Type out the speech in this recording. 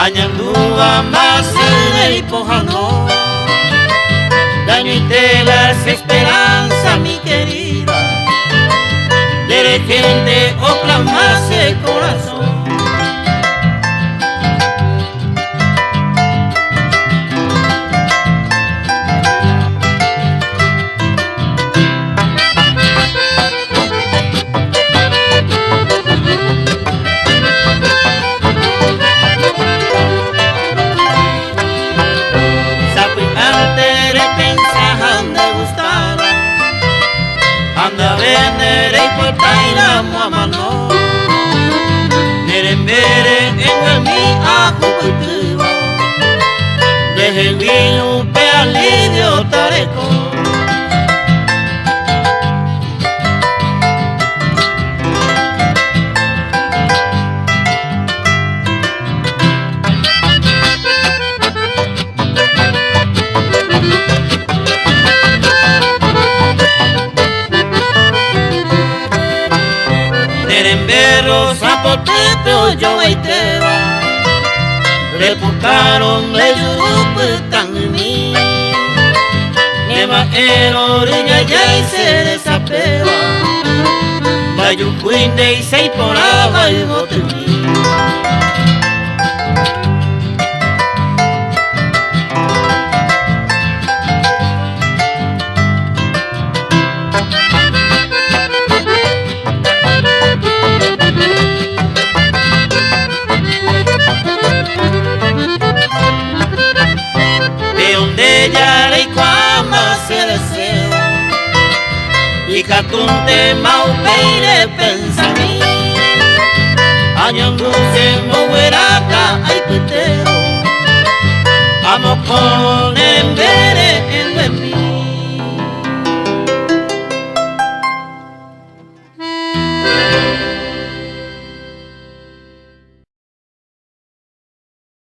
Añandúa más y pojano, daño y telas esperanza mi querida, de gente o clamarse corazón. Anda venere y portaira muamano, nerembere en mi ajucutuba, deje el vino pe alivio tareco. Nerembero, zapoteo, yo y teba, reputaron le yuruputan mi, neva eroriña ya y se desapeba, bayucuinde y se poraba y botemí. Ya y cuama se deseo y catunte maupe